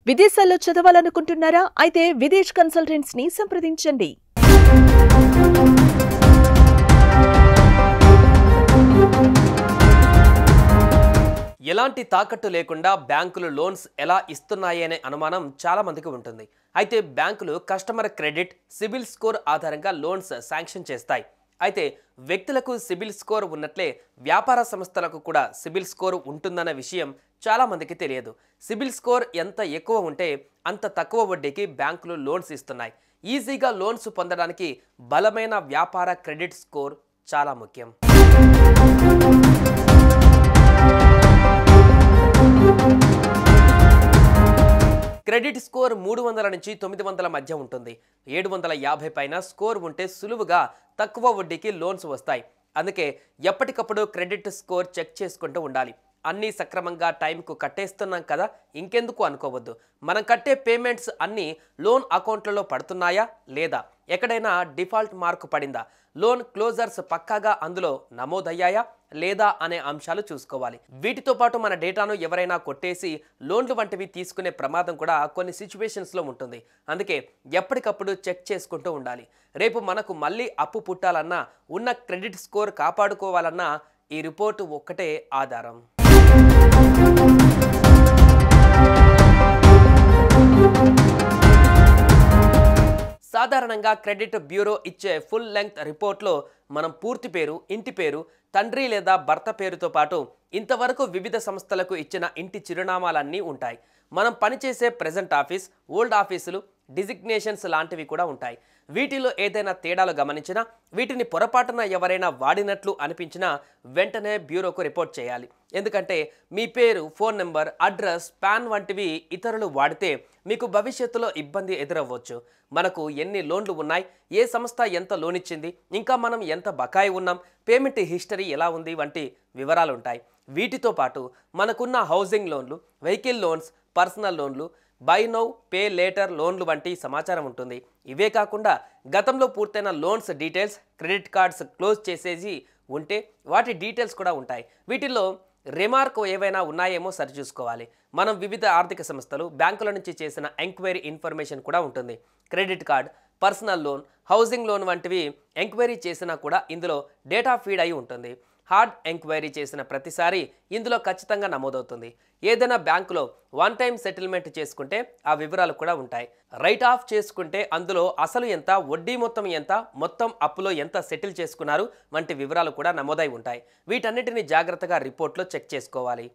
విదేశాల్లో చదవాలనుకుంటున్నారా? అయితే విదేశ్ కన్సల్టెంట్స్ ని సంప్రదించండి. ఎలాంటి తాకట్టు లేకుండా బ్యాంకులు లోన్స్ ఎలా ఇస్తున్నాయి అనే అనుమానం చాలా మందికి ఉంటుంది. అయితే బ్యాంకులు కస్టమర్ క్రెడిట్, సిబిల్ స్కోర్ ఆధారంగా లోన్స్ శాంక్షన్ చేస్తాయి. అయితే వ్యక్తులకు సిబిల్ స్కోర్ ఉన్నట్లే వ్యాపార సంస్థలకు కూడా సిబిల్ స్కోర్ ఉంటుందన్న విషయం చాలా మందికి తెలియదు. సిబిల్ స్కోర్ ఎంత ఎక్కువ ఉంటే అంత తక్కువ వడ్డీకి బ్యాంకులు లోన్స్ ఇస్తున్నాయి. ఈజీగా లోన్స్ పొందడానికి బలమైన వ్యాపార క్రెడిట్ స్కోర్ చాలా ముఖ్యం. క్రెడిట్ స్కోర్ 300 నుంచి 900 మధ్య ఉంటుంది. 750 పైన స్కోర్ ఉంటే సులువుగా తక్కువ వడ్డీకి లోన్స్ వస్తాయి. అందుకే ఎప్పటికప్పుడు క్రెడిట్ స్కోర్ చెక్ చేసుకుంటూ ఉండాలి. అన్నీ సక్రమంగా టైంకు కట్టేస్తున్నాం కదా, ఇంకెందుకు అనుకోవద్దు. మనం కట్టే పేమెంట్స్ అన్నీ లోన్ అకౌంట్లలో పడుతున్నాయా లేదా, ఎక్కడైనా డిఫాల్ట్ మార్కు పడిందా, లోన్ క్లోజర్స్ పక్కాగా అందులో నమోదయ్యాయా లేదా అనే అంశాలు చూసుకోవాలి. వీటితో పాటు మన డేటాను ఎవరైనా కొట్టేసి లోన్లు వంటివి తీసుకునే ప్రమాదం కూడా కొన్ని సిచ్యువేషన్స్లో ఉంటుంది. అందుకే ఎప్పటికప్పుడు చెక్ చేసుకుంటూ ఉండాలి. రేపు మనకు మళ్ళీ అప్పు పుట్టాలన్నా, ఉన్న క్రెడిట్ స్కోర్ కాపాడుకోవాలన్నా ఈ రిపోర్టు ఒక్కటే ఆధారం. సాధారణంగా క్రెడిట్ బ్యూరో ఇచ్చే ఫుల్ లెంగ్త్ రిపోర్ట్లో మనం పూర్తి పేరు, ఇంటి పేరు, తండ్రి లేదా భర్త పేరుతో పాటు ఇంతవరకు వివిధ సంస్థలకు ఇచ్చిన ఇంటి చిరునామాలన్నీ ఉంటాయి. మనం పనిచేసే ప్రెజెంట్ ఆఫీస్, ఓల్డ్ ఆఫీసులు, డిజిగ్నేషన్స్ లాంటివి కూడా ఉంటాయి. వీటిలో ఏదైనా తేడాలు గమనించినా, వీటిని పొరపాటున ఎవరైనా వాడినట్లు అనిపించినా వెంటనే బ్యూరోకు రిపోర్ట్ చేయాలి. ఎందుకంటే మీ పేరు, ఫోన్ నెంబర్, అడ్రస్, పాన్ వంటివి ఇతరులు వాడితే మీకు భవిష్యత్తులో ఇబ్బంది ఎదురవ్వచ్చు. మనకు ఎన్ని లోన్లు ఉన్నాయి, ఏ సంస్థ ఎంత లోన్ ఇచ్చింది, ఇంకా మనం ఎంత బకాయి ఉన్నాం, పేమెంట్ హిస్టరీ ఎలా ఉంది వంటి వివరాలు ఉంటాయి. వీటితో పాటు మనకున్న హౌసింగ్ లోన్లు, వెహికల్ లోన్స్, పర్సనల్ లోన్లు, బై నౌ పే లేటర్ లోన్లు వంటి సమాచారం ఉంటుంది. ఇవే కాకుండా గతంలో పూర్తయిన loans details, credit cards close చేసేసి ఉంటే వాటి డీటెయిల్స్ కూడా ఉంటాయి. వీటిల్లో రిమార్క్ ఏవైనా ఉన్నాయేమో సరిచూసుకోవాలి. మనం వివిధ ఆర్థిక సంస్థలు, బ్యాంకుల నుంచి చేసిన ఎంక్వైరీ ఇన్ఫర్మేషన్ కూడా ఉంటుంది. Credit card, personal loan, housing loan వంటివి ఎంక్వైరీ చేసినా కూడా ఇందులో డేటా ఫీడ్ అయి ఉంటుంది. హార్డ్ ఎంక్వైరీ చేసిన ప్రతిసారి ఇందులో ఖచ్చితంగా నమోదవుతుంది. ఏదైనా బ్యాంకులో వన్ టైం సెటిల్మెంట్ చేసుకుంటే ఆ వివరాలు కూడా ఉంటాయి. రైట్ ఆఫ్ చేసుకుంటే అందులో అసలు ఎంత, వడ్డీ మొత్తం ఎంత, మొత్తం అప్పులో ఎంత సెటిల్ చేసుకున్నారు వంటి వివరాలు కూడా నమోదై ఉంటాయి. వీటన్నిటిని జాగ్రత్తగా రిపోర్ట్లో చెక్ చేసుకోవాలి.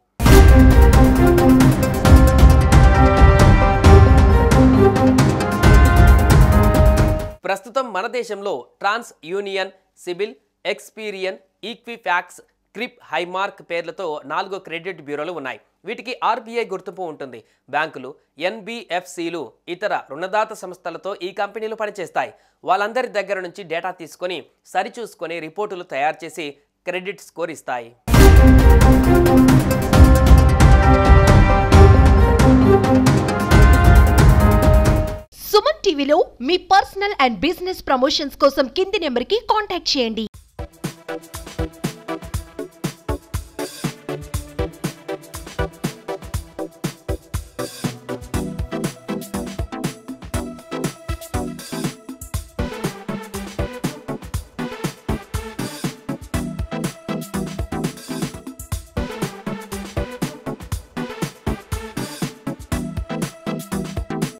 ప్రస్తుతం మన దేశంలో ట్రాన్స్ యూనియన్, సిబిల్, ఎక్స్పీరియన్, ఈక్విఫాక్స్, క్రిప్, హైమార్క్ పేర్లతో 4 క్రెడిట్ బ్యూరోలు ఉన్నాయి. వీటికి ఆర్బీఐ గుర్తింపు ఉంటుంది. బ్యాంకులు, ఎన్బిఎఫ్సిలు, ఇతర రుణదాత సంస్థలతో ఈ కంపెనీలు పనిచేస్తాయి. వాళ్ళందరి దగ్గర నుంచి డేటా తీసుకొని సరిచూసుకొని రిపోర్టులు తయారు చేసి క్రెడిట్ స్కోర్ ఇస్తాయి. సుమన్ టీవీలో మీ పర్సనల్ అండ్ బిజినెస్ ప్రమోషన్స్ కోసం కింది నెంబర్కి కాంటాక్ట్ చేయండి.